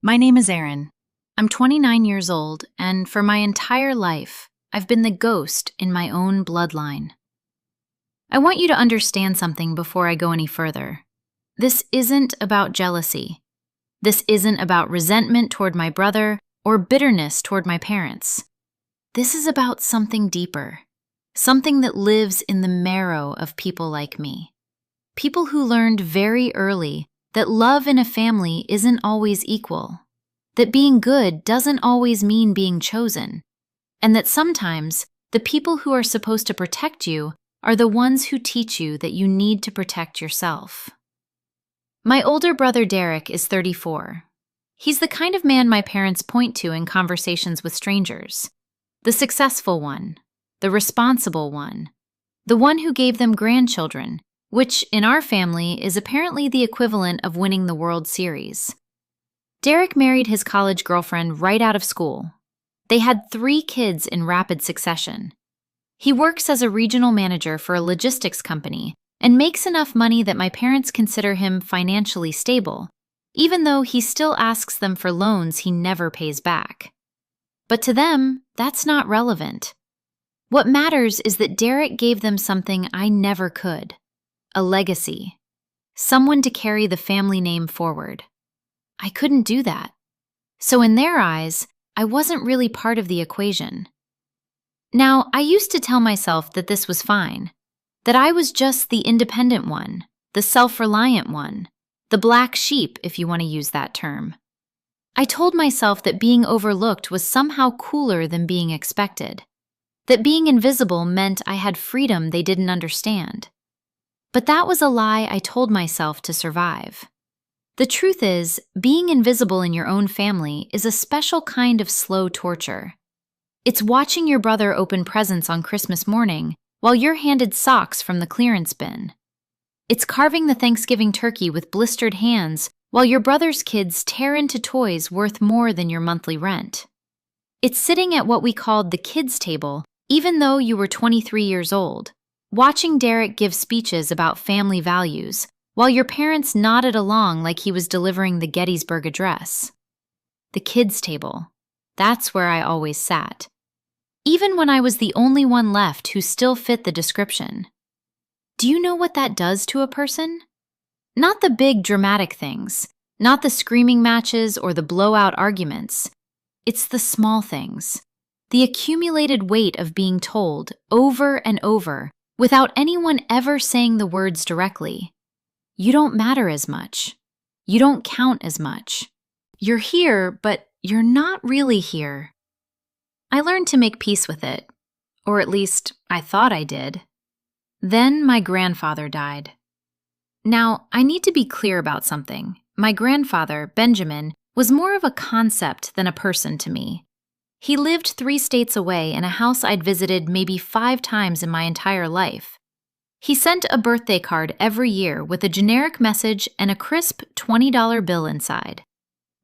My name is Erin. I'm 29 years old, and for my entire life, I've been the ghost in my own bloodline. I want you to understand something before I go any further. This isn't about jealousy. This isn't about resentment toward my brother or bitterness toward my parents. This is about something deeper, something that lives in the marrow of people like me. People who learned very early that love in a family isn't always equal, that being good doesn't always mean being chosen, and that sometimes the people who are supposed to protect you are the ones who teach you that you need to protect yourself. My older brother Derek is 34. He's the kind of man my parents point to in conversations with strangers. The successful one, the responsible one, the one who gave them grandchildren, which in our family is apparently the equivalent of winning the World Series. Derek married his college girlfriend right out of school. They had 3 kids in rapid succession. He works as a regional manager for a logistics company and makes enough money that my parents consider him financially stable, even though he still asks them for loans he never pays back. But to them, that's not relevant. What matters is that Derek gave them something I never could: a legacy, someone to carry the family name forward. I couldn't do that. So in their eyes, I wasn't really part of the equation. Now, I used to tell myself that this was fine, that I was just the independent one, the self-reliant one, the black sheep, if you want to use that term. I told myself that being overlooked was somehow cooler than being expected, that being invisible meant I had freedom they didn't understand. But that was a lie I told myself to survive. The truth is, being invisible in your own family is a special kind of slow torture. It's watching your brother open presents on Christmas morning while you're handed socks from the clearance bin. It's carving the Thanksgiving turkey with blistered hands while your brother's kids tear into toys worth more than your monthly rent. It's sitting at what we called the kids' table, even though you were 23 years old, watching Derek give speeches about family values while your parents nodded along like he was delivering the Gettysburg Address. The kids' table. That's where I always sat, even when I was the only one left who still fit the description. Do you know what that does to a person? Not the big dramatic things, not the screaming matches or the blowout arguments. It's the small things, the accumulated weight of being told over and over without anyone ever saying the words directly. You don't matter as much. You don't count as much. You're here, but you're not really here. I learned to make peace with it, or at least I thought I did. Then my grandfather died. Now, I need to be clear about something. My grandfather, Benjamin, was more of a concept than a person to me. He lived 3 states away in a house I'd visited maybe 5 times in my entire life. He sent a birthday card every year with a generic message and a crisp $20 bill inside.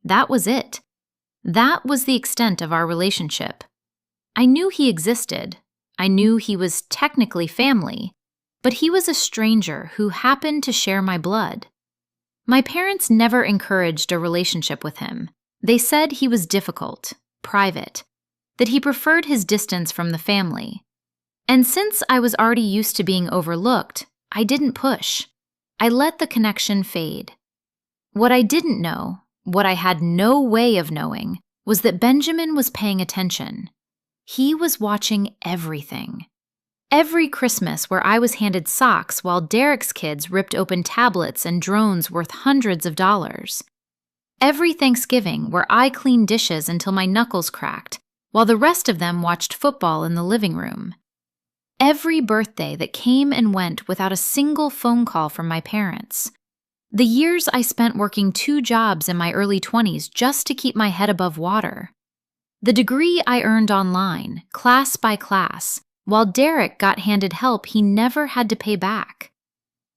That was it. That was the extent of our relationship. I knew he existed. I knew he was technically family, but he was a stranger who happened to share my blood. My parents never encouraged a relationship with him. They said he was difficult, private, that he preferred his distance from the family. And since I was already used to being overlooked, I didn't push. I let the connection fade. What I didn't know, what I had no way of knowing, was that Benjamin was paying attention. He was watching everything. Every Christmas where I was handed socks while Derek's kids ripped open tablets and drones worth hundreds of dollars. Every Thanksgiving where I cleaned dishes until my knuckles cracked, while the rest of them watched football in the living room. Every birthday that came and went without a single phone call from my parents. The years I spent working 2 jobs in my early 20s just to keep my head above water. The degree I earned online, class by class, while Derek got handed help he never had to pay back.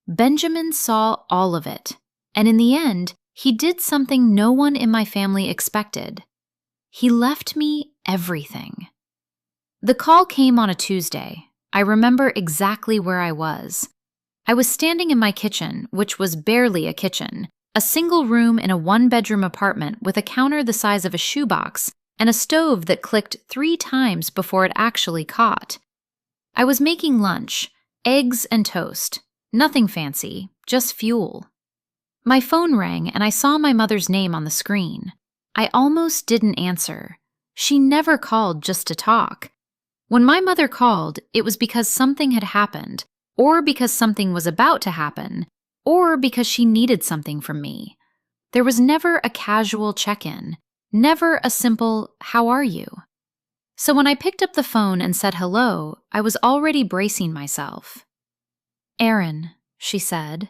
Benjamin saw all of it, and in the end, he did something no one in my family expected. He left me everything. The call came on a Tuesday. I remember exactly where I was. I was standing in my kitchen, which was barely a kitchen, A single room in a one-bedroom apartment with a counter the size of a shoebox and a stove that clicked 3 times before it actually caught. I was making lunch, eggs and toast. Nothing fancy, just fuel. My phone rang and I saw my mother's name on the screen. I almost didn't answer. She never called just to talk. When my mother called, it was because something had happened, or because something was about to happen, or because she needed something from me. There was never a casual check-in, never a simple, "How are you?" So when I picked up the phone and said hello, I was already bracing myself. "Aaron," she said.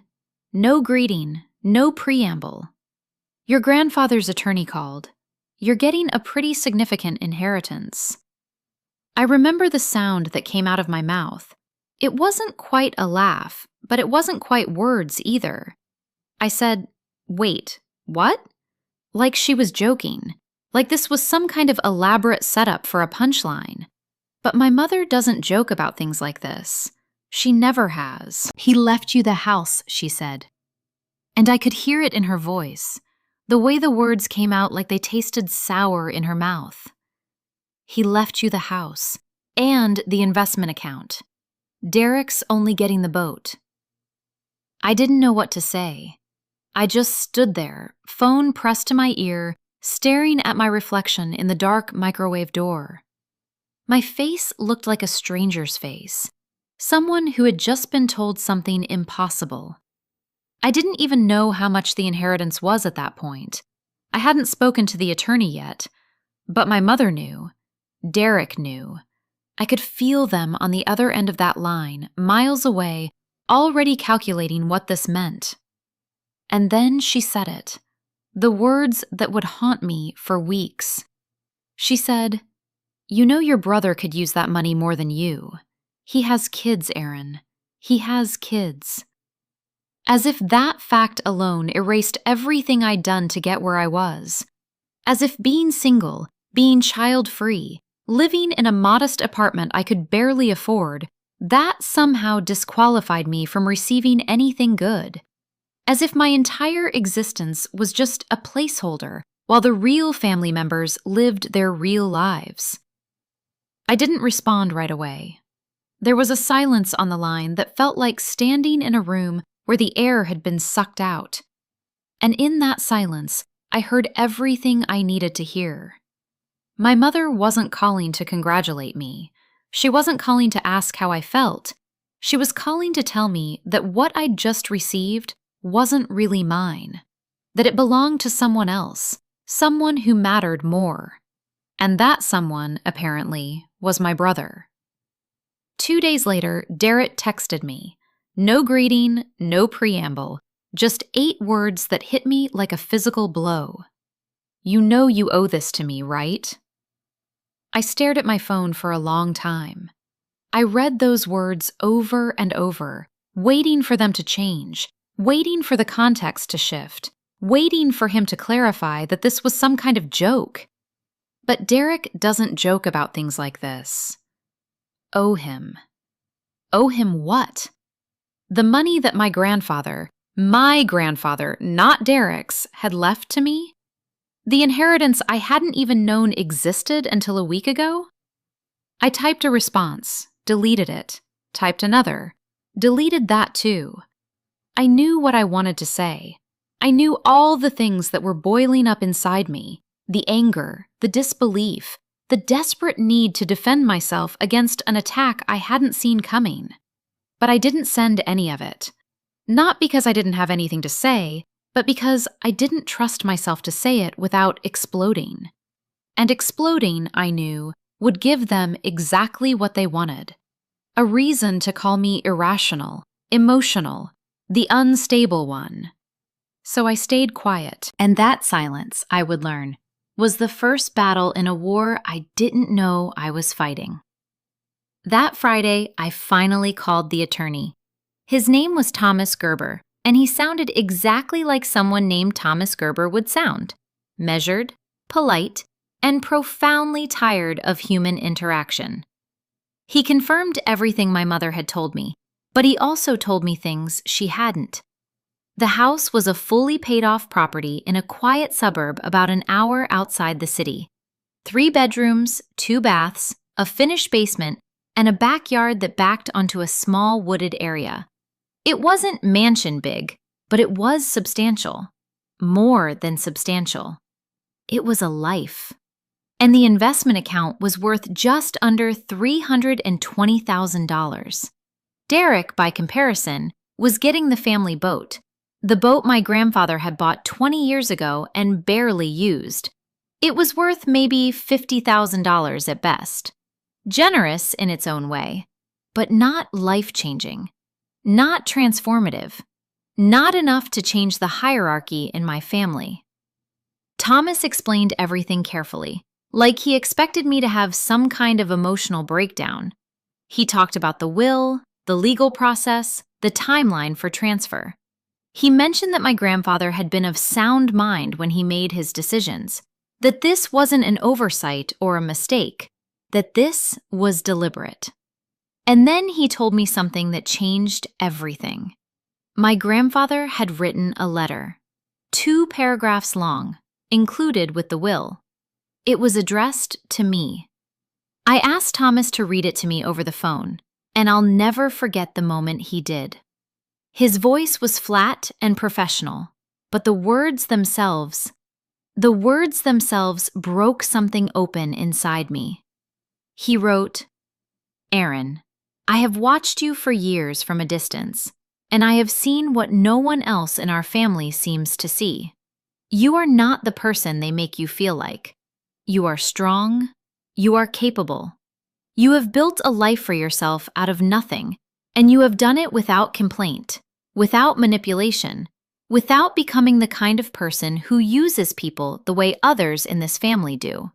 No greeting, no preamble. "Your grandfather's attorney called. You're getting a pretty significant inheritance." I remember the sound that came out of my mouth. It wasn't quite a laugh, but it wasn't quite words either. I said, "Wait, what?" Like she was joking, like this was some kind of elaborate setup for a punchline. But my mother doesn't joke about things like this. She never has. "He left you the house," she said. And I could hear it in her voice, the way the words came out like they tasted sour in her mouth. "He left you the house, and the investment account. Derek's only getting the boat." I didn't know what to say. I just stood there, phone pressed to my ear, staring at my reflection in the dark microwave door. My face looked like a stranger's face, someone who had just been told something impossible. I didn't even know how much the inheritance was at that point. I hadn't spoken to the attorney yet, but my mother knew. Derek knew. I could feel them on the other end of that line, miles away, already calculating what this meant. And then she said it, the words that would haunt me for weeks. She said, "You know your brother could use that money more than you. He has kids, Aaron. He has kids." As if that fact alone erased everything I'd done to get where I was. As if being single, being child-free, living in a modest apartment I could barely afford, that somehow disqualified me from receiving anything good. As if my entire existence was just a placeholder while the real family members lived their real lives. I didn't respond right away. There was a silence on the line that felt like standing in a room where the air had been sucked out. And in that silence, I heard everything I needed to hear. My mother wasn't calling to congratulate me. She wasn't calling to ask how I felt. She was calling to tell me that what I'd just received wasn't really mine, that it belonged to someone else, someone who mattered more. And that someone, apparently, was my brother. 2 days later, Derek texted me. No greeting, no preamble, just 8 words that hit me like a physical blow. "You know you owe this to me, right?" I stared at my phone for a long time. I read those words over and over, waiting for them to change, waiting for the context to shift, waiting for him to clarify that this was some kind of joke. But Derek doesn't joke about things like this. Owe him. Owe him what? The money that my grandfather, not Derek's, had left to me? The inheritance I hadn't even known existed until a week ago? I typed a response, deleted it, typed another, deleted that too. I knew what I wanted to say. I knew all the things that were boiling up inside me, the anger, the disbelief, the desperate need to defend myself against an attack I hadn't seen coming. But I didn't send any of it. Not because I didn't have anything to say, but because I didn't trust myself to say it without exploding. And exploding, I knew, would give them exactly what they wanted. A reason to call me irrational, emotional, the unstable one. So I stayed quiet, and that silence, I would learn, was the first battle in a war I didn't know I was fighting. That Friday, I finally called the attorney. His name was Thomas Gerber, and he sounded exactly like someone named Thomas Gerber would sound. Measured, polite, and profoundly tired of human interaction. He confirmed everything my mother had told me, but he also told me things she hadn't. The house was a fully paid-off property in a quiet suburb about an hour outside the city. 3 bedrooms, 2 baths, a finished basement, and a backyard that backed onto a small wooded area. It wasn't mansion big, but it was substantial. More than substantial. It was a life. And the investment account was worth just under $320,000. Derek, by comparison, was getting the family boat, the boat my grandfather had bought 20 years ago and barely used. It was worth maybe $50,000 at best. Generous in its own way, but not life-changing, not transformative, not enough to change the hierarchy in my family. Thomas explained everything carefully, like he expected me to have some kind of emotional breakdown. He talked about the will, the legal process, the timeline for transfer. He mentioned that my grandfather had been of sound mind when he made his decisions, that this wasn't an oversight or a mistake, that this was deliberate. And then he told me something that changed everything. My grandfather had written a letter, 2 paragraphs long, included with the will. It was addressed to me. I asked Thomas to read it to me over the phone, and I'll never forget the moment he did. His voice was flat and professional, but the words themselves broke something open inside me. He wrote, "Aaron, I have watched you for years from a distance, and I have seen what no one else in our family seems to see. You are not the person they make you feel like. You are strong. You are capable. You have built a life for yourself out of nothing, and you have done it without complaint, without manipulation, without becoming the kind of person who uses people the way others in this family do.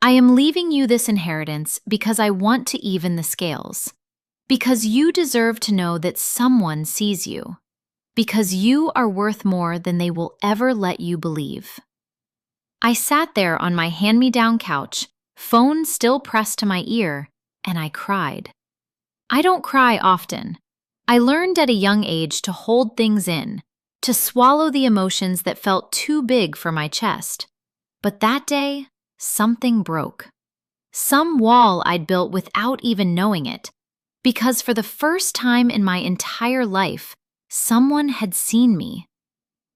I am leaving you this inheritance because I want to even the scales, because you deserve to know that someone sees you, because you are worth more than they will ever let you believe." I sat there on my hand-me-down couch, phone still pressed to my ear, and I cried. I don't cry often. I learned at a young age to hold things in, to swallow the emotions that felt too big for my chest. But that day, something broke. Some wall I'd built without even knowing it, because for the first time in my entire life, someone had seen me.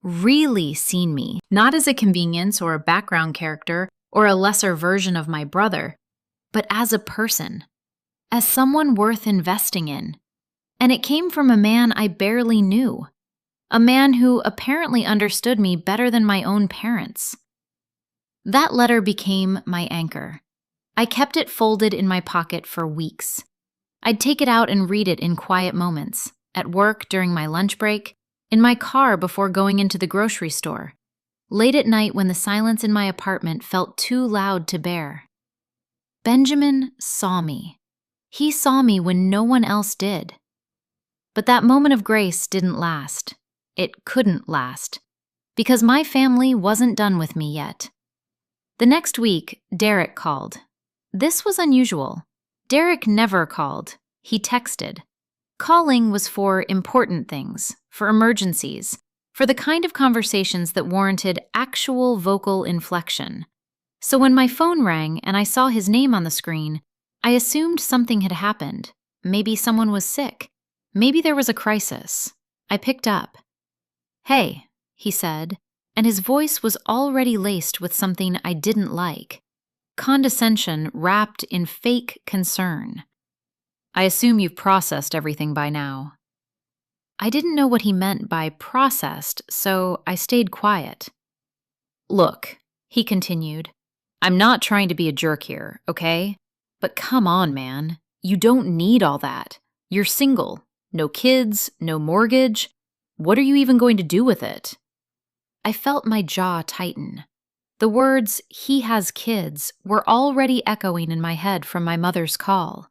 Really seen me, not as a convenience or a background character or a lesser version of my brother, but as a person, as someone worth investing in. And it came from a man I barely knew, a man who apparently understood me better than my own parents. That letter became my anchor. I kept it folded in my pocket for weeks. I'd take it out and read it in quiet moments, at work during my lunch break, in my car before going into the grocery store, late at night when the silence in my apartment felt too loud to bear. Benjamin saw me. He saw me when no one else did. But that moment of grace didn't last. It couldn't last, because my family wasn't done with me yet. The next week, Derek called. This was unusual. Derek never called. He texted. Calling was for important things, for emergencies, for the kind of conversations that warranted actual vocal inflection. So when my phone rang and I saw his name on the screen, I assumed something had happened. Maybe someone was sick. Maybe there was a crisis. I picked up. "Hey," he said, and his voice was already laced with something I didn't like. Condescension wrapped in fake concern. "I assume you've processed everything by now." I didn't know what he meant by processed, so I stayed quiet. "Look," he continued, "I'm not trying to be a jerk here, okay? But come on, man. You don't need all that. You're single. No kids, no mortgage. What are you even going to do with it?" I felt my jaw tighten. The words, "he has kids," were already echoing in my head from my mother's call.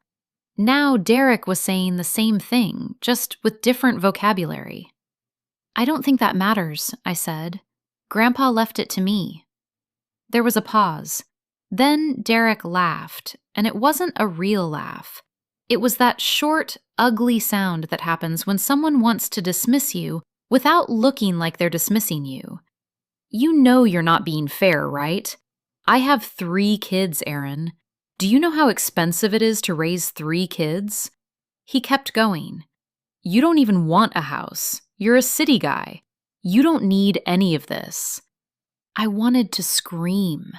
Now Derek was saying the same thing, just with different vocabulary. "I don't think that matters," I said. "Grandpa left it to me." There was a pause. Then Derek laughed, and it wasn't a real laugh. It was that short, ugly sound that happens when someone wants to dismiss you without looking like they're dismissing you. You know you're not being fair, right? I have 3 kids, Aaron. Do you know how expensive it is to raise 3 kids? He kept going. You don't even want a house. You're a city guy. You don't need any of this. I wanted to scream.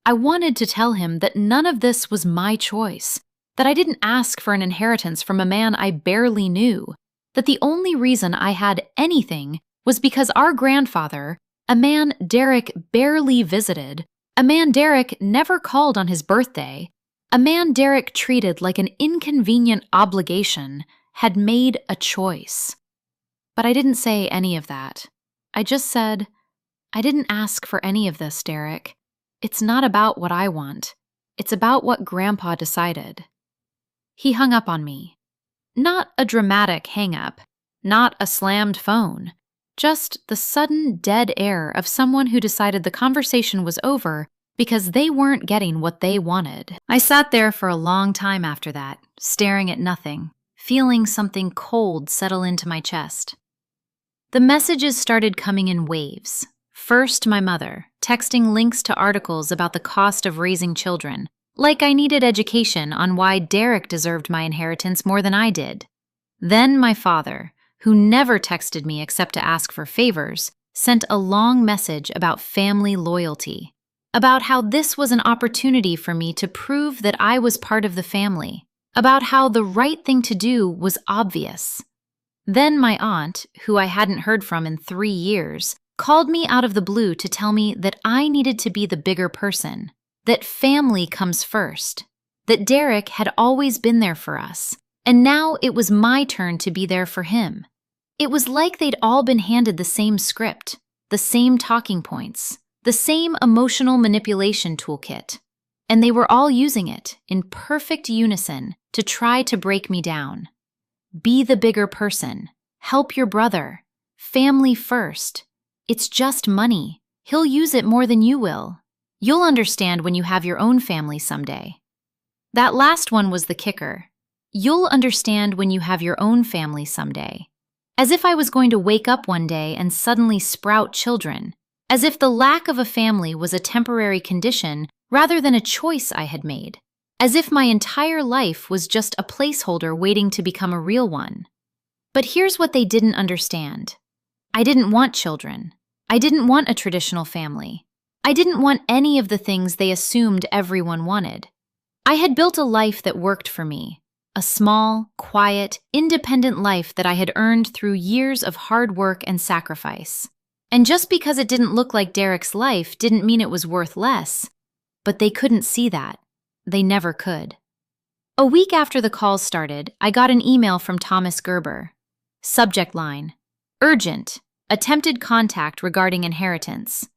I wanted to tell him that none of this was my choice, that I didn't ask for an inheritance from a man I barely knew, that the only reason I had anything was because our grandfather, a man Derek barely visited, a man Derek never called on his birthday, a man Derek treated like an inconvenient obligation, had made a choice. But I didn't say any of that. I just said, I didn't ask for any of this, Derek. It's not about what I want. It's about what Grandpa decided. He hung up on me. Not a dramatic hang-up, not a slammed phone, just the sudden dead air of someone who decided the conversation was over because they weren't getting what they wanted. I sat there for a long time after that, staring at nothing, feeling something cold settle into my chest. The messages started coming in waves. First, my mother, texting links to articles about the cost of raising children, like I needed education on why Derek deserved my inheritance more than I did. Then my father, who never texted me except to ask for favors, sent a long message about family loyalty, about how this was an opportunity for me to prove that I was part of the family, about how the right thing to do was obvious. Then my aunt, who I hadn't heard from in 3 years, called me out of the blue to tell me that I needed to be the bigger person, that family comes first, that Derek had always been there for us, and now it was my turn to be there for him. It was like they'd all been handed the same script, the same talking points, the same emotional manipulation toolkit, and they were all using it in perfect unison to try to break me down. Be the bigger person. Help your brother. Family first. It's just money. He'll use it more than you will. You'll understand when you have your own family someday. That last one was the kicker. You'll understand when you have your own family someday. As if I was going to wake up one day and suddenly sprout children. As if the lack of a family was a temporary condition rather than a choice I had made. As if my entire life was just a placeholder waiting to become a real one. But here's what they didn't understand. I didn't want children. I didn't want a traditional family. I didn't want any of the things they assumed everyone wanted. I had built a life that worked for me. A small, quiet, independent life that I had earned through years of hard work and sacrifice. And just because it didn't look like Derek's life didn't mean it was worth less. But they couldn't see that. They never could. A week after the calls started, I got an email from Thomas Gerber. Subject line: Urgent. Attempted contact regarding inheritance.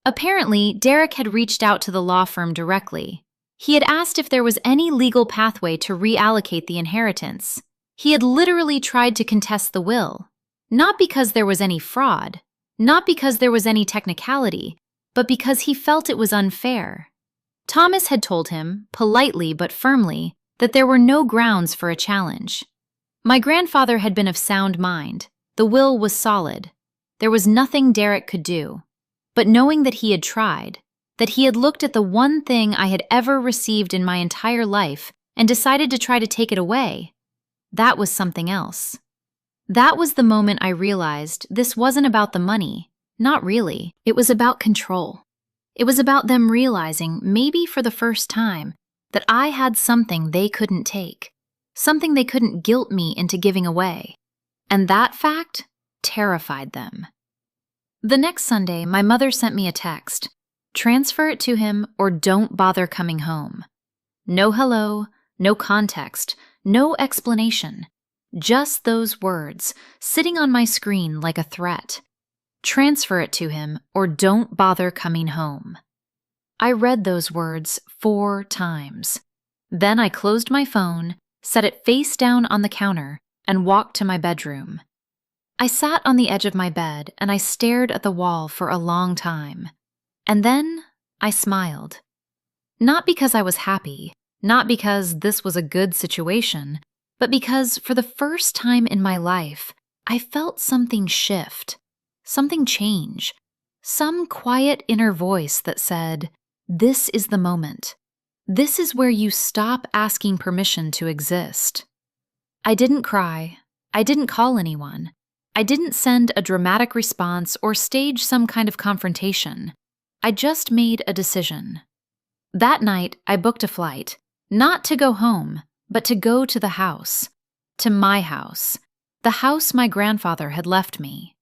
Apparently, Derek had reached out to the law firm directly. He had asked if there was any legal pathway to reallocate the inheritance. He had literally tried to contest the will. Not because there was any fraud, not because there was any technicality, but because he felt it was unfair. Thomas had told him, politely but firmly, that there were no grounds for a challenge. My grandfather had been of sound mind. The will was solid. There was nothing Derek could do. But knowing that he had tried, that he had looked at the one thing I had ever received in my entire life and decided to try to take it away, that was something else. That was the moment I realized this wasn't about the money. Not really. It was about control. It was about them realizing, maybe for the first time, that I had something they couldn't take, something they couldn't guilt me into giving away. And that fact terrified them. The next Sunday, my mother sent me a text. Transfer it to him or don't bother coming home. No hello, no context, no explanation. Just those words, sitting on my screen like a threat. Transfer it to him or don't bother coming home. I read those words 4 times. Then I closed my phone, set it face down on the counter, and walked to my bedroom. I sat on the edge of my bed and I stared at the wall for a long time. And then I smiled. Not because I was happy, not because this was a good situation, but because for the first time in my life, I felt something shift, something change, some quiet inner voice that said, "This is the moment. This is where you stop asking permission to exist." I didn't cry. I didn't call anyone. I didn't send a dramatic response or stage some kind of confrontation. I just made a decision. That night, I booked a flight, not to go home, but to go to the house. To my house. The house my grandfather had left me.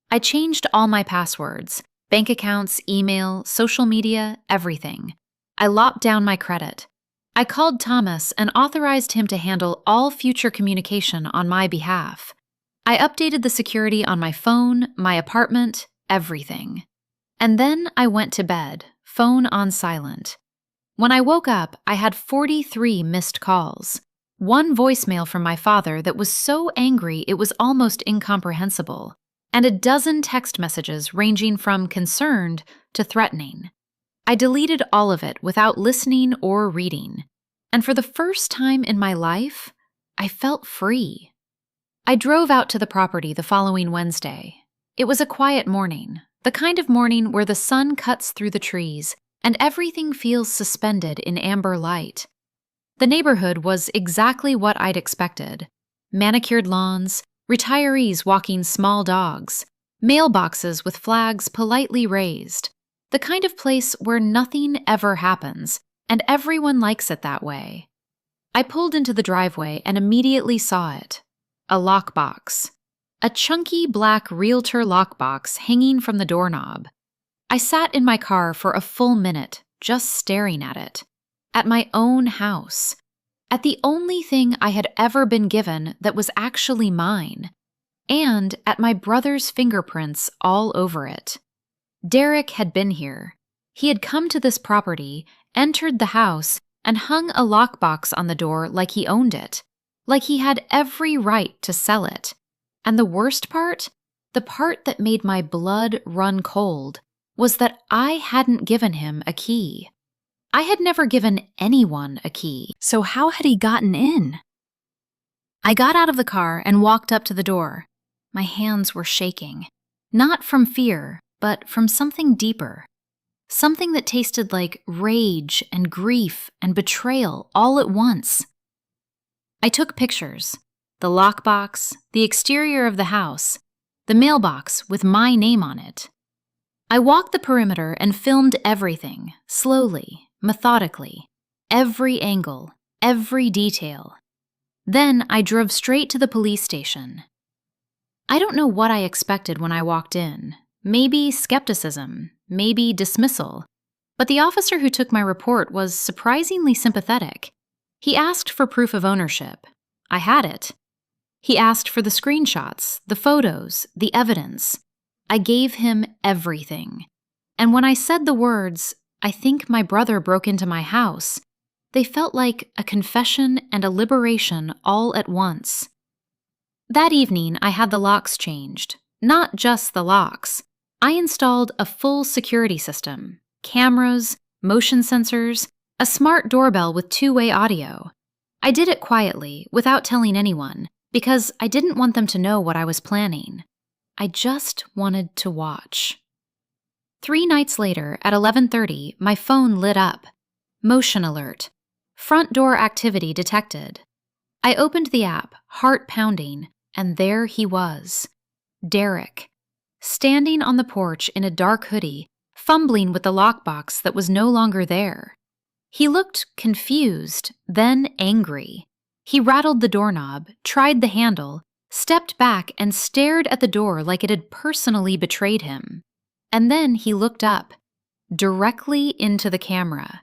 I changed all my passwords, bank accounts, email, social media, everything. I locked down my credit. I called Thomas and authorized him to handle all future communication on my behalf. I updated the security on my phone, my apartment, everything. And then I went to bed, phone on silent. When I woke up, I had 43 missed calls. One voicemail from my father that was so angry it was almost incomprehensible, and a dozen text messages ranging from concerned to threatening. I deleted all of it without listening or reading, and for the first time in my life, I felt free. I drove out to the property the following Wednesday. It was a quiet morning, the kind of morning where the sun cuts through the trees and everything feels suspended in amber light. The neighborhood was exactly what I'd expected. Manicured lawns, retirees walking small dogs, mailboxes with flags politely raised. The kind of place where nothing ever happens, and everyone likes it that way. I pulled into the driveway and immediately saw it. A lockbox. A chunky black realtor lockbox hanging from the doorknob. I sat in my car for a full minute, just staring at it. At my own house. At the only thing I had ever been given that was actually mine. And at my brother's fingerprints all over it. Derek had been here. He had come to this property, entered the house, and hung a lockbox on the door like he owned it. Like he had every right to sell it. And the worst part, the part that made my blood run cold, was that I hadn't given him a key. I had never given anyone a key, so how had he gotten in? I got out of the car and walked up to the door. My hands were shaking, not from fear, but from something deeper. Something that tasted like rage and grief and betrayal all at once. I took pictures. The lockbox, the exterior of the house, the mailbox with my name on it. I walked the perimeter and filmed everything, slowly, methodically, every angle, every detail. Then I drove straight to the police station. I don't know what I expected when I walked in. Maybe skepticism, maybe dismissal. But the officer who took my report was surprisingly sympathetic. He asked for proof of ownership. I had it. He asked for the screenshots, the photos, the evidence. I gave him everything. And when I said the words, "I think my brother broke into my house," they felt like a confession and a liberation all at once. That evening, I had the locks changed. Not just the locks. I installed a full security system, cameras, motion sensors, a smart doorbell with two-way audio. I did it quietly, without telling anyone, because I didn't want them to know what I was planning. I just wanted to watch. 3 nights later, at 11:30, my phone lit up. Motion alert. Front door activity detected. I opened the app, heart pounding, and there he was. Derek. Standing on the porch in a dark hoodie, fumbling with the lockbox that was no longer there. He looked confused, then angry. He rattled the doorknob, tried the handle, stepped back and stared at the door like it had personally betrayed him. And then he looked up, directly into the camera.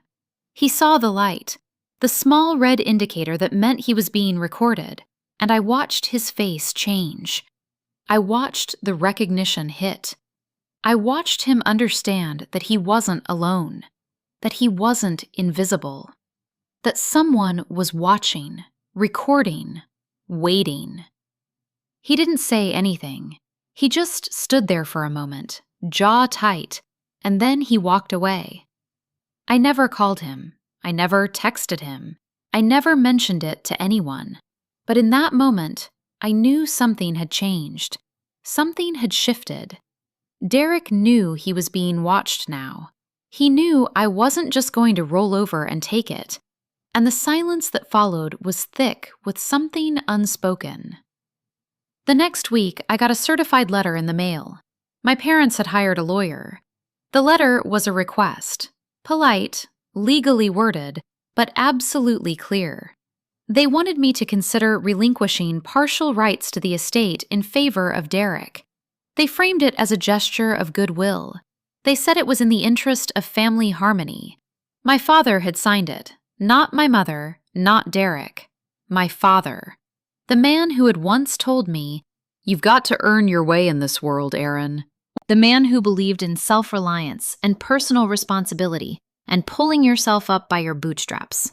He saw the light, the small red indicator that meant he was being recorded, and I watched his face change. I watched the recognition hit. I watched him understand that he wasn't alone, that he wasn't invisible, that someone was watching, recording, waiting. He didn't say anything. He just stood there for a moment, jaw tight, and then he walked away. I never called him. I never texted him. I never mentioned it to anyone. But in that moment, I knew something had changed. Something had shifted. Derek knew he was being watched now. He knew I wasn't just going to roll over and take it. And the silence that followed was thick with something unspoken. The next week, I got a certified letter in the mail. My parents had hired a lawyer. The letter was a request. Polite, legally worded, but absolutely clear. They wanted me to consider relinquishing partial rights to the estate in favor of Derek. They framed it as a gesture of goodwill. They said it was in the interest of family harmony. My father had signed it. Not my mother, not Derek. My father. The man who had once told me, "You've got to earn your way in this world, Aaron." The man who believed in self-reliance and personal responsibility and pulling yourself up by your bootstraps.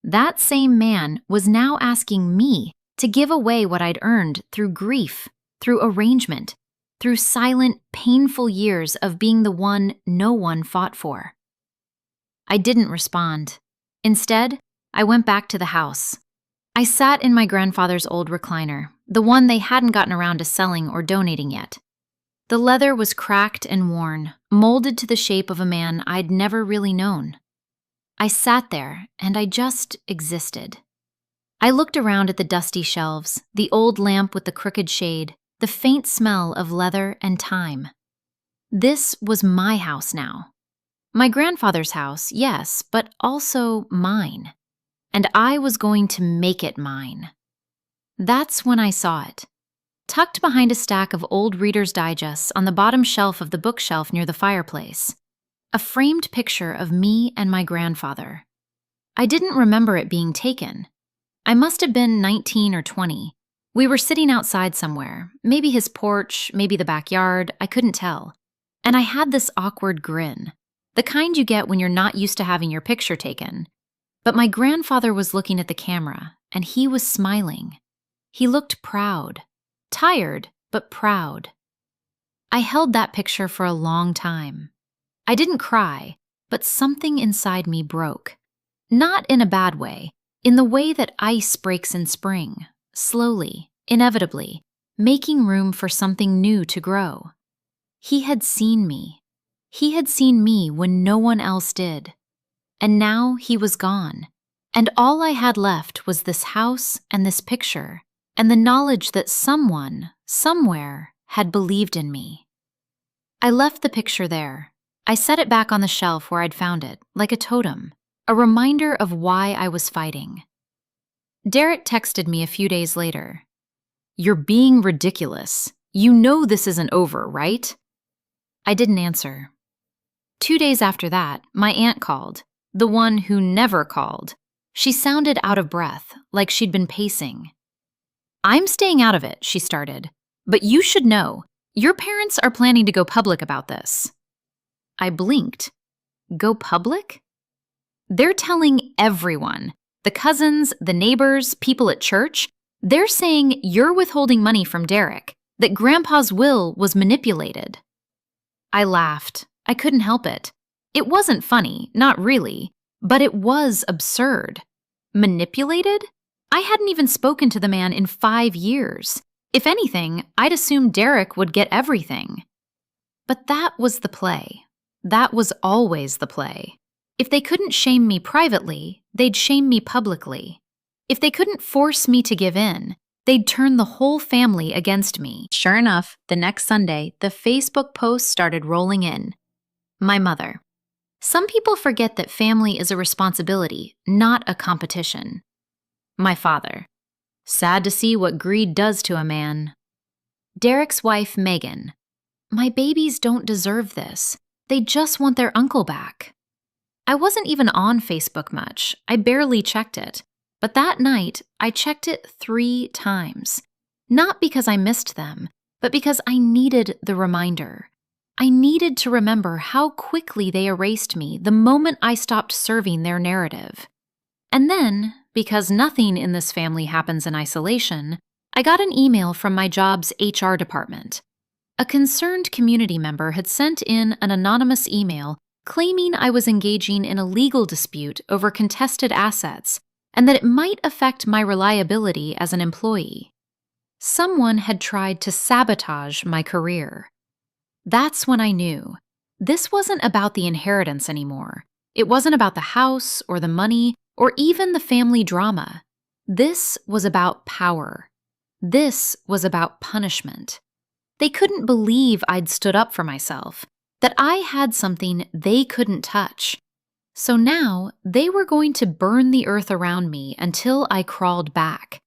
That same man was now asking me to give away what I'd earned through grief, through arrangement, through silent, painful years of being the one no one fought for. I didn't respond. Instead, I went back to the house. I sat in my grandfather's old recliner, the one they hadn't gotten around to selling or donating yet. The leather was cracked and worn, molded to the shape of a man I'd never really known. I sat there, and I just existed. I looked around at the dusty shelves, the old lamp with the crooked shade, the faint smell of leather and time. This was my house now. My grandfather's house, yes, but also mine. And I was going to make it mine. That's when I saw it. Tucked behind a stack of old Reader's Digests on the bottom shelf of the bookshelf near the fireplace. A framed picture of me and my grandfather. I didn't remember it being taken. I must have been 19 or 20. We were sitting outside somewhere, maybe his porch, maybe the backyard, I couldn't tell. And I had this awkward grin, the kind you get when you're not used to having your picture taken. But my grandfather was looking at the camera, and he was smiling. He looked proud. Tired, but proud. I held that picture for a long time. I didn't cry, but something inside me broke. Not in a bad way, in the way that ice breaks in spring, slowly, inevitably, making room for something new to grow. He had seen me. He had seen me when no one else did. And now he was gone, and all I had left was this house and this picture, and the knowledge that someone, somewhere, had believed in me. I left the picture there. I set it back on the shelf where I'd found it, like a totem, a reminder of why I was fighting. Derek texted me a few days later. "You're being ridiculous. You know this isn't over, right?" I didn't answer. 2 days after that, my aunt called, the one who never called. She sounded out of breath, like she'd been pacing. "I'm staying out of it," she started. "But you should know, your parents are planning to go public about this." I blinked. Go public? They're telling everyone, the cousins, the neighbors, people at church. They're saying you're withholding money from Derek, that Grandpa's will was manipulated. I laughed. I couldn't help it. It wasn't funny, not really, but it was absurd. Manipulated? I hadn't even spoken to the man in 5 years. If anything, I'd assumed Derek would get everything. But that was the play. That was always the play. If they couldn't shame me privately, they'd shame me publicly. If they couldn't force me to give in, they'd turn the whole family against me. Sure enough, the next Sunday, the Facebook posts started rolling in. My mother. Some people forget that family is a responsibility, not a competition. My father. Sad to see what greed does to a man. Derek's wife, Megan. My babies don't deserve this. They just want their uncle back. I wasn't even on Facebook much. I barely checked it. But that night, I checked it 3 times. Not because I missed them, but because I needed the reminder. I needed to remember how quickly they erased me the moment I stopped serving their narrative. And then, because nothing in this family happens in isolation, I got an email from my job's HR department. A concerned community member had sent in an anonymous email claiming I was engaging in a legal dispute over contested assets and that it might affect my reliability as an employee. Someone had tried to sabotage my career. That's when I knew this wasn't about the inheritance anymore. It wasn't about the house or the money or even the family drama. This was about power. This was about punishment. They couldn't believe I'd stood up for myself, that I had something they couldn't touch. So now they were going to burn the earth around me until I crawled back.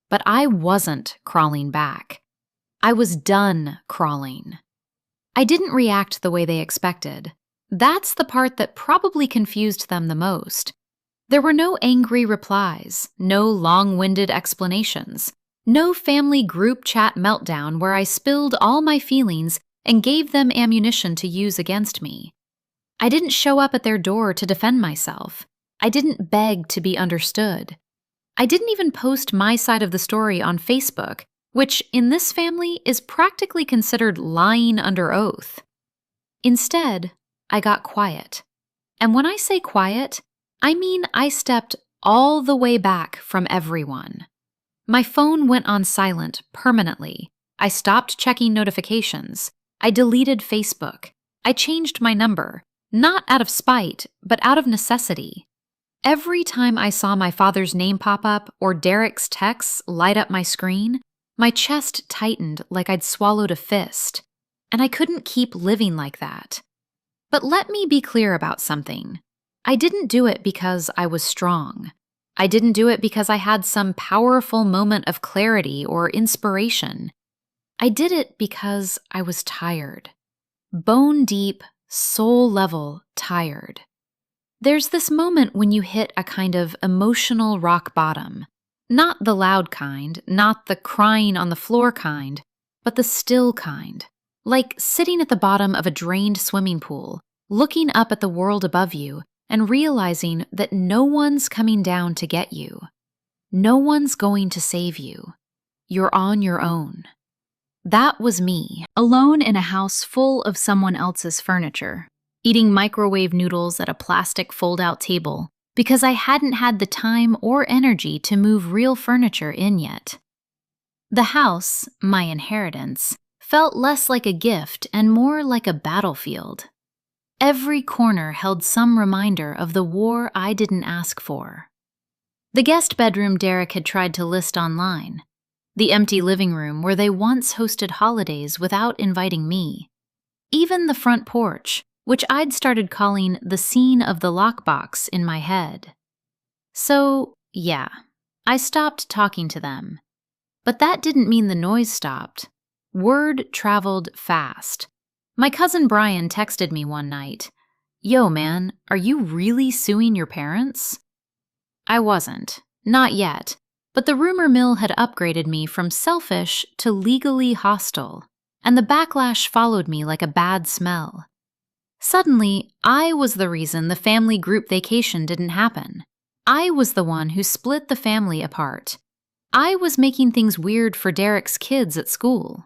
But I wasn't crawling back. I was done crawling. I didn't react the way they expected. That's the part that probably confused them the most. There were no angry replies, no long-winded explanations, no family group chat meltdown where I spilled all my feelings and gave them ammunition to use against me. I didn't show up at their door to defend myself. I didn't beg to be understood. I didn't even post my side of the story on Facebook, which in this family is practically considered lying under oath. Instead, I got quiet. And when I say quiet, I mean I stepped all the way back from everyone. My phone went on silent permanently. I stopped checking notifications. I deleted Facebook. I changed my number, not out of spite, but out of necessity. Every time I saw my father's name pop up or Derek's texts light up my screen, my chest tightened like I'd swallowed a fist, and I couldn't keep living like that. But let me be clear about something. I didn't do it because I was strong. I didn't do it because I had some powerful moment of clarity or inspiration. I did it because I was tired. Bone deep, soul level tired. There's this moment when you hit a kind of emotional rock bottom. Not the loud kind, not the crying on the floor kind, but the still kind. Like sitting at the bottom of a drained swimming pool, looking up at the world above you and realizing that no one's coming down to get you. No one's going to save you. You're on your own. That was me, alone in a house full of someone else's furniture, eating microwave noodles at a plastic fold-out table because I hadn't had the time or energy to move real furniture in yet. The house, my inheritance, felt less like a gift and more like a battlefield. Every corner held some reminder of the war I didn't ask for. The guest bedroom Derek had tried to list online. The empty living room where they once hosted holidays without inviting me. Even the front porch, which I'd started calling the scene of the lockbox in my head. So, yeah, I stopped talking to them. But that didn't mean the noise stopped. Word traveled fast. My cousin Brian texted me one night, "Yo, man, are you really suing your parents?" I wasn't. Not yet. But the rumor mill had upgraded me from selfish to legally hostile, and the backlash followed me like a bad smell. Suddenly, I was the reason the family group vacation didn't happen. I was the one who split the family apart. I was making things weird for Derek's kids at school.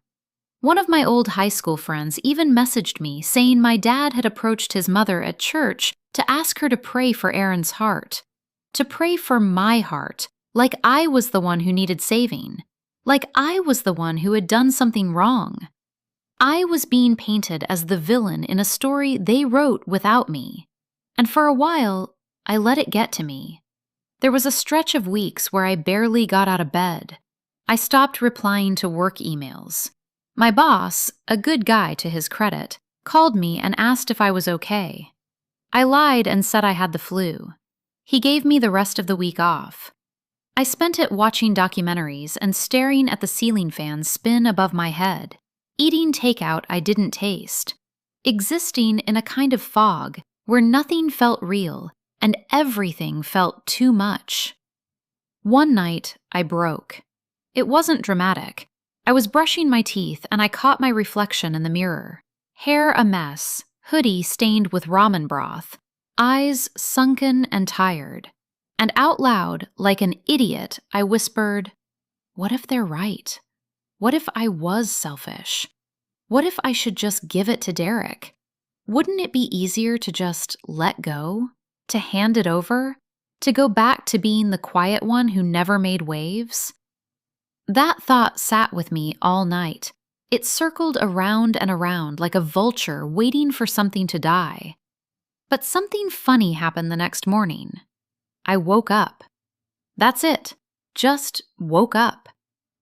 One of my old high school friends even messaged me saying my dad had approached his mother at church to ask her to pray for Aaron's heart. To pray for my heart, like I was the one who needed saving. Like I was the one who had done something wrong. I was being painted as the villain in a story they wrote without me. And for a while, I let it get to me. There was a stretch of weeks where I barely got out of bed. I stopped replying to work emails. My boss, a good guy to his credit, called me and asked if I was okay. I lied and said I had the flu. He gave me the rest of the week off. I spent it watching documentaries and staring at the ceiling fans spin above my head, eating takeout I didn't taste, existing in a kind of fog where nothing felt real and everything felt too much. One night, I broke. It wasn't dramatic. I was brushing my teeth and I caught my reflection in the mirror. Hair a mess, hoodie stained with ramen broth, eyes sunken and tired. And out loud, like an idiot, I whispered, "What if they're right? What if I was selfish? What if I should just give it to Derek? Wouldn't it be easier to just let go? To hand it over? To go back to being the quiet one who never made waves?" That thought sat with me all night. It circled around and around like a vulture waiting for something to die. But something funny happened the next morning. I woke up. That's it. Just woke up.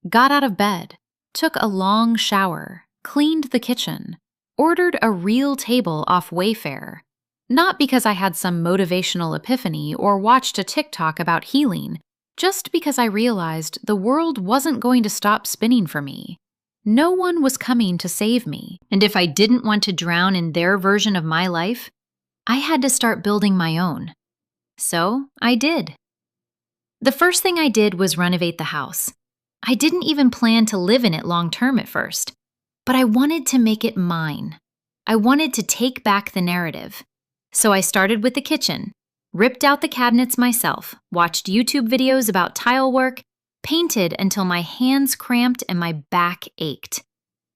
Got out of bed, took a long shower, cleaned the kitchen, ordered a real table off Wayfair. Not because I had some motivational epiphany or watched a TikTok about healing, just because I realized the world wasn't going to stop spinning for me. No one was coming to save me, and if I didn't want to drown in their version of my life, I had to start building my own. So I did. The first thing I did was renovate the house. I didn't even plan to live in it long term at first, but I wanted to make it mine. I wanted to take back the narrative. So I started with the kitchen, ripped out the cabinets myself, watched YouTube videos about tile work, painted until my hands cramped and my back ached.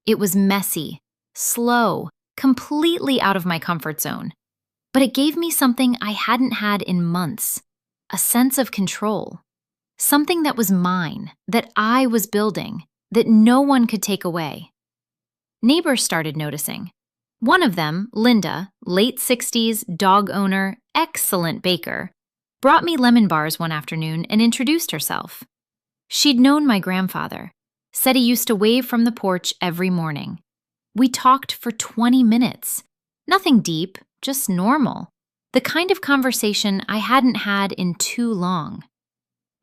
It was messy, slow, completely out of my comfort zone. But it gave me something I hadn't had in months, a sense of control. Something that was mine, that I was building, that no one could take away. Neighbors started noticing. One of them, Linda, late 60s, dog owner, excellent baker, brought me lemon bars one afternoon and introduced herself. She'd known my grandfather, said he used to wave from the porch every morning. We talked for 20 minutes. Nothing deep, just normal. The kind of conversation I hadn't had in too long.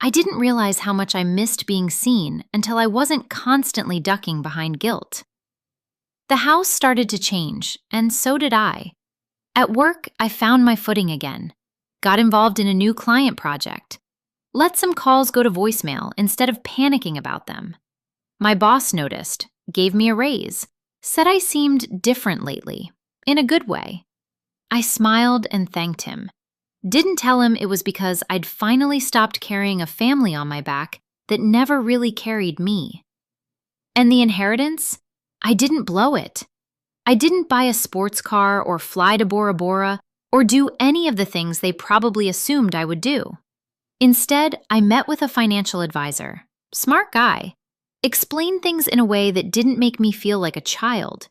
I didn't realize how much I missed being seen until I wasn't constantly ducking behind guilt. The house started to change, and so did I. At work, I found my footing again. Got involved in a new client project. Let some calls go to voicemail instead of panicking about them. My boss noticed, gave me a raise, said I seemed different lately, in a good way. I smiled and thanked him. Didn't tell him it was because I'd finally stopped carrying a family on my back that never really carried me. And the inheritance? I didn't blow it. I didn't buy a sports car or fly to Bora Bora or do any of the things they probably assumed I would do. Instead, I met with a financial advisor, smart guy, explained things in a way that didn't make me feel like a child.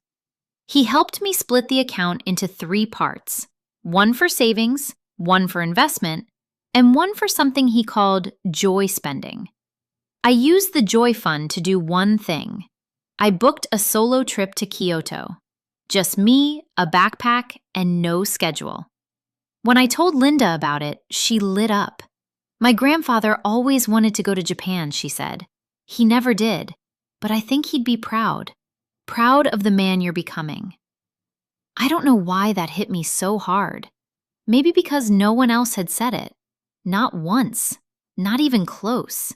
He helped me split the account into 3 parts, one for savings, one for investment, and one for something he called joy spending. I used the joy fund to do one thing. I booked a solo trip to Kyoto. Just me, a backpack, and no schedule. When I told Linda about it, she lit up. My grandfather always wanted to go to Japan, she said. He never did, but I think he'd be proud. Proud of the man you're becoming. I don't know why that hit me so hard. Maybe because no one else had said it. Not once. Not even close.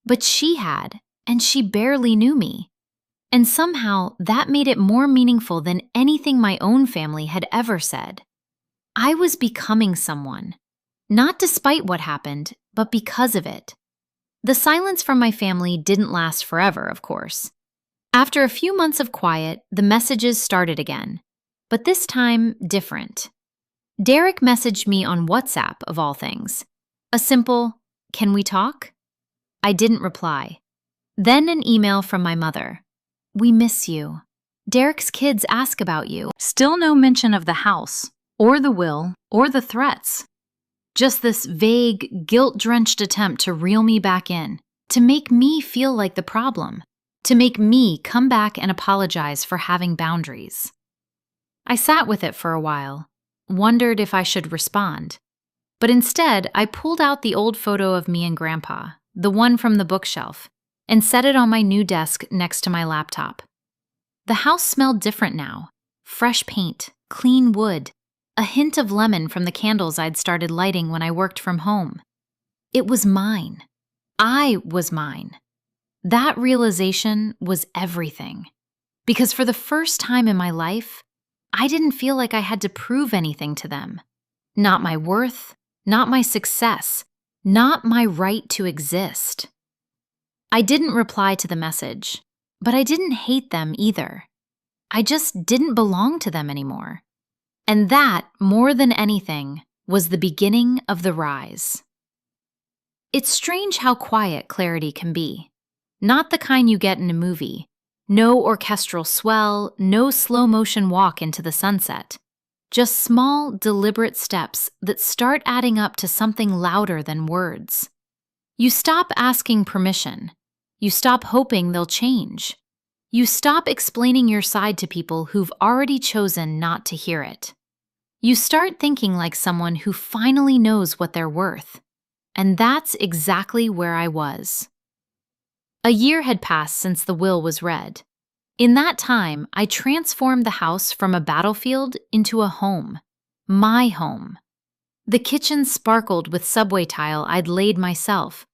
But she had, and she barely knew me. And somehow that made it more meaningful than anything my own family had ever said. I was becoming someone. Not despite what happened, but because of it. The silence from my family didn't last forever, of course. After a few months of quiet, the messages started again. But this time, different. Derek messaged me on WhatsApp, of all things. A simple, "Can we talk?" I didn't reply. Then an email from my mother. "We miss you. Derek's kids ask about you." Still no mention of the house, or the will, or the threats. Just this vague, guilt-drenched attempt to reel me back in, to make me feel like the problem, to make me come back and apologize for having boundaries. I sat with it for a while, wondered if I should respond. But instead, I pulled out the old photo of me and Grandpa, the one from the bookshelf, and set it on my new desk next to my laptop. The house smelled different now. Fresh paint, clean wood, a hint of lemon from the candles I'd started lighting when I worked from home. It was mine. I was mine. That realization was everything. Because for the first time in my life, I didn't feel like I had to prove anything to them. Not my worth, not my success, not my right to exist. I didn't reply to the message, but I didn't hate them either. I just didn't belong to them anymore. And that, more than anything, was the beginning of the rise. It's strange how quiet clarity can be. Not the kind you get in a movie. No orchestral swell, no slow-motion walk into the sunset. Just small, deliberate steps that start adding up to something louder than words. You stop asking permission. You stop hoping they'll change. You stop explaining your side to people who've already chosen not to hear it. You start thinking like someone who finally knows what they're worth. And that's exactly where I was. A year had passed since the will was read. In that time, I transformed the house from a battlefield into a home. My home. The kitchen sparkled with subway tile I'd laid myself.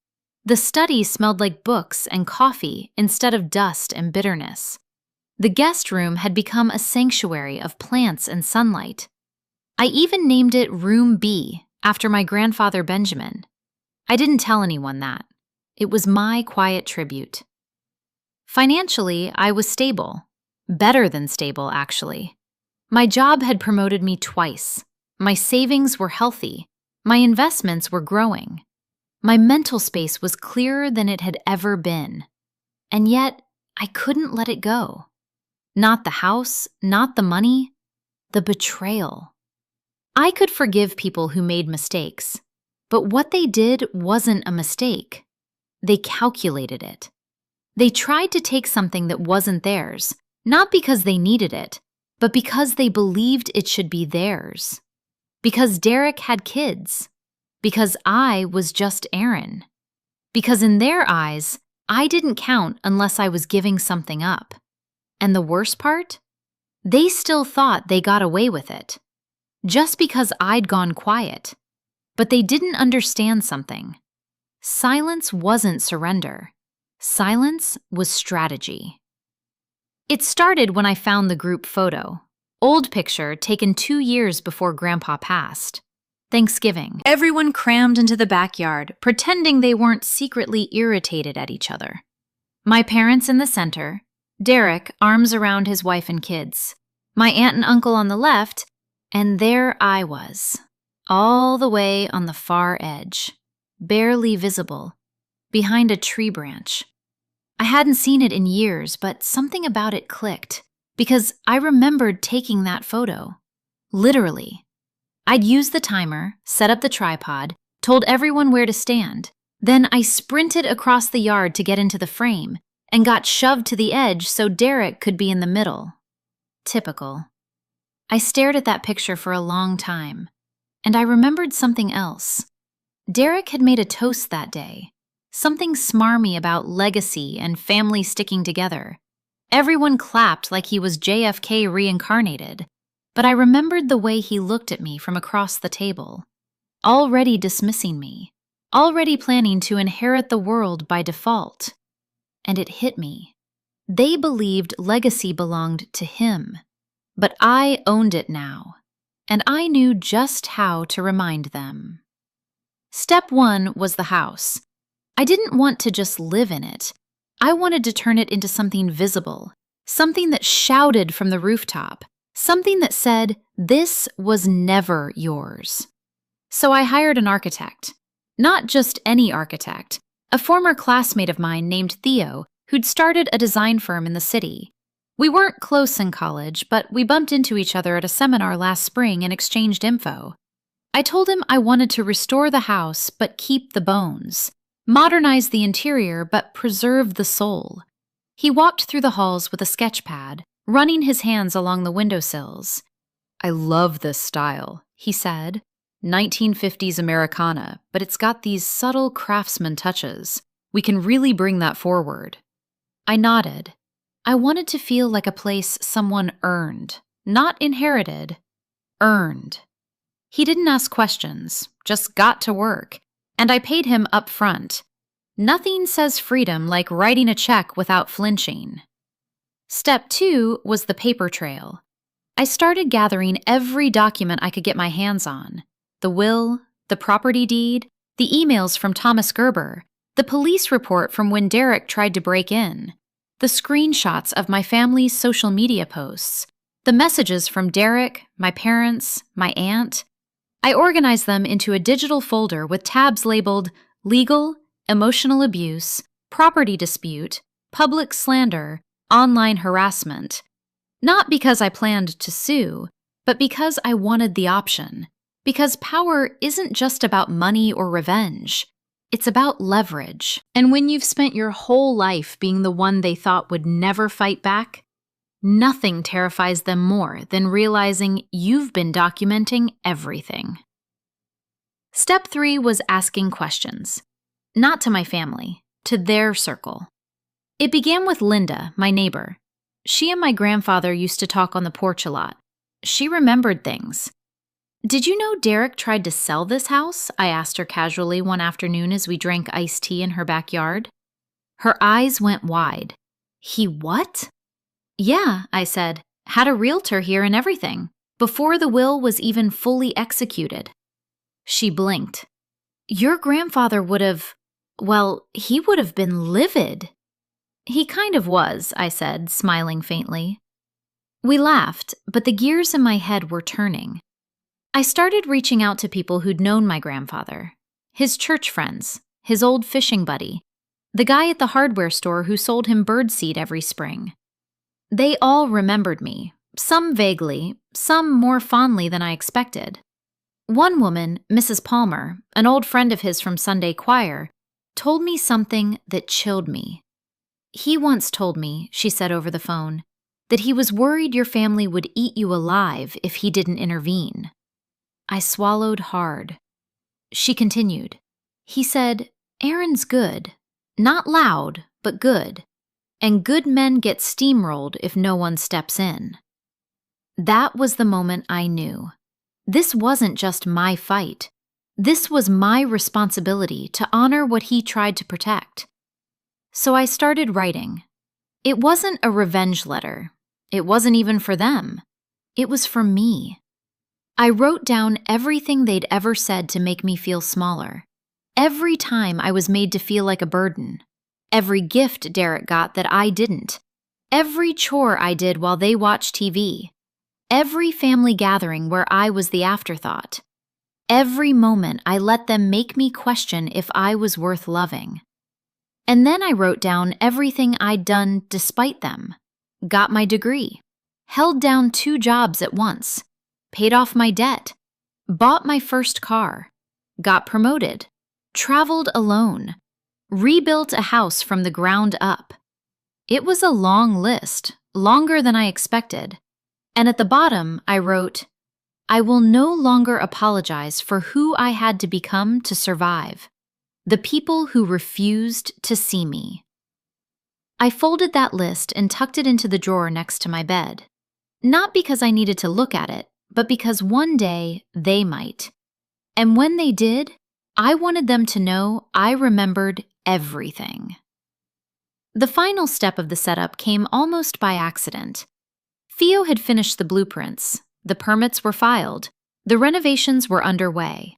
The study smelled like books and coffee instead of dust and bitterness. The guest room had become a sanctuary of plants and sunlight. I even named it Room B after my grandfather Benjamin. I didn't tell anyone that. It was my quiet tribute. Financially, I was stable. Better than stable, actually. My job had promoted me twice. My savings were healthy. My investments were growing. My mental space was clearer than it had ever been. And yet, I couldn't let it go. Not the house, not the money, the betrayal. I could forgive people who made mistakes, but what they did wasn't a mistake. They calculated it. They tried to take something that wasn't theirs, not because they needed it, but because they believed it should be theirs. Because Derek had kids. Because I was just Aaron. Because in their eyes, I didn't count unless I was giving something up. And the worst part? They still thought they got away with it. Just because I'd gone quiet. But they didn't understand something. Silence wasn't surrender. Silence was strategy. It started when I found the group photo. Old picture taken 2 years before Grandpa passed. Thanksgiving. Everyone crammed into the backyard, pretending they weren't secretly irritated at each other. My parents in the center, Derek, arms around his wife and kids, my aunt and uncle on the left, and there I was, all the way on the far edge, barely visible, behind a tree branch. I hadn't seen it in years, but something about it clicked, because I remembered taking that photo. Literally. I'd used the timer, set up the tripod, told everyone where to stand. Then I sprinted across the yard to get into the frame and got shoved to the edge so Derek could be in the middle. Typical. I stared at that picture for a long time, and I remembered something else. Derek had made a toast that day, something smarmy about legacy and family sticking together. Everyone clapped like he was JFK reincarnated. But I remembered the way he looked at me from across the table, already dismissing me, already planning to inherit the world by default. And it hit me. They believed legacy belonged to him, but I owned it now, and I knew just how to remind them. Step 1 was the house. I didn't want to just live in it. I wanted to turn it into something visible, something that shouted from the rooftop. Something that said, this was never yours. So I hired an architect. Not just any architect, a former classmate of mine named Theo, who'd started a design firm in the city. We weren't close in college, but we bumped into each other at a seminar last spring and exchanged info. I told him I wanted to restore the house but keep the bones, modernize the interior but preserve the soul. He walked through the halls with a sketch pad, running his hands along the windowsills. I love this style, he said. 1950s Americana, but it's got these subtle craftsman touches. We can really bring that forward. I nodded. I wanted to feel like a place someone earned, not inherited. Earned. He didn't ask questions, just got to work, and I paid him up front. Nothing says freedom like writing a check without flinching. Step 2 was the paper trail. I started gathering every document I could get my hands on. The will, the property deed, the emails from Thomas Gerber, the police report from when Derek tried to break in, the screenshots of my family's social media posts, the messages from Derek, my parents, my aunt. I organized them into a digital folder with tabs labeled legal, emotional abuse, property dispute, public slander, online harassment. Not because I planned to sue, but because I wanted the option. Because power isn't just about money or revenge. It's about leverage. And when you've spent your whole life being the one they thought would never fight back, nothing terrifies them more than realizing you've been documenting everything. Step 3 was asking questions. Not to my family, to their circle. It began with Linda, my neighbor. She and my grandfather used to talk on the porch a lot. She remembered things. "Did you know Derek tried to sell this house?" I asked her casually one afternoon as we drank iced tea in her backyard. Her eyes went wide. "He what?" "Yeah," I said. "Had a realtor here and everything, before the will was even fully executed." She blinked. "Your grandfather would have, well, he would have been livid." "He kind of was," I said, smiling faintly. We laughed, but the gears in my head were turning. I started reaching out to people who'd known my grandfather. His church friends, his old fishing buddy, the guy at the hardware store who sold him birdseed every spring. They all remembered me, some vaguely, some more fondly than I expected. One woman, Mrs. Palmer, an old friend of his from Sunday choir, told me something that chilled me. "He once told me," she said over the phone, "that he was worried your family would eat you alive if he didn't intervene." I swallowed hard. She continued. "He said, Aaron's good. Not loud, but good. And good men get steamrolled if no one steps in." That was the moment I knew. This wasn't just my fight. This was my responsibility to honor what he tried to protect. So I started writing. It wasn't a revenge letter. It wasn't even for them. It was for me. I wrote down everything they'd ever said to make me feel smaller. Every time I was made to feel like a burden. Every gift Derek got that I didn't. Every chore I did while they watched TV. Every family gathering where I was the afterthought. Every moment I let them make me question if I was worth loving. And then I wrote down everything I'd done despite them. Got my degree. Held down 2 jobs at once. Paid off my debt. Bought my first car. Got promoted. Traveled alone. Rebuilt a house from the ground up. It was a long list, longer than I expected. And at the bottom, I wrote, "I will no longer apologize for who I had to become to survive. The people who refused to see me." I folded that list and tucked it into the drawer next to my bed. Not because I needed to look at it, but because one day they might. And when they did, I wanted them to know I remembered everything. The final step of the setup came almost by accident. Theo had finished the blueprints, the permits were filed, the renovations were underway.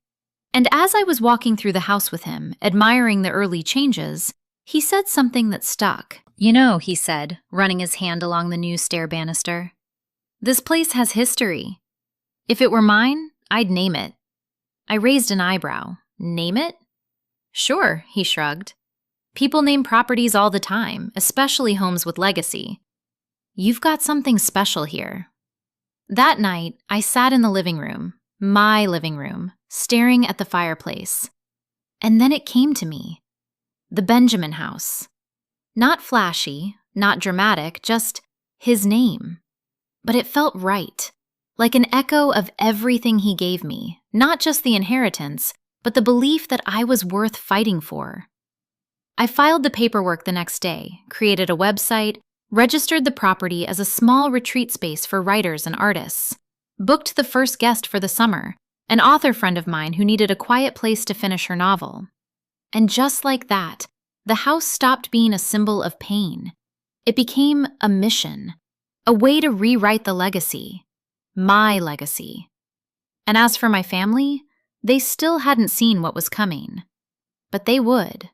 And as I was walking through the house with him, admiring the early changes, he said something that stuck. "You know," he said, running his hand along the new stair banister, "this place has history. If it were mine, I'd name it." I raised an eyebrow. "Name it?" "Sure," he shrugged. "People name properties all the time, especially homes with legacy. You've got something special here." That night, I sat in the living room, my living room, staring at the fireplace. And then it came to me. The Benjamin house. Not flashy, not dramatic, just his name. But it felt right. Like an echo of everything he gave me, not just the inheritance, but the belief that I was worth fighting for. I filed the paperwork the next day, created a website, registered the property as a small retreat space for writers and artists, booked the first guest for the summer, an author friend of mine who needed a quiet place to finish her novel. And just like that, the house stopped being a symbol of pain. It became a mission, a way to rewrite the legacy. My legacy. And as for my family, they still hadn't seen what was coming. But they would.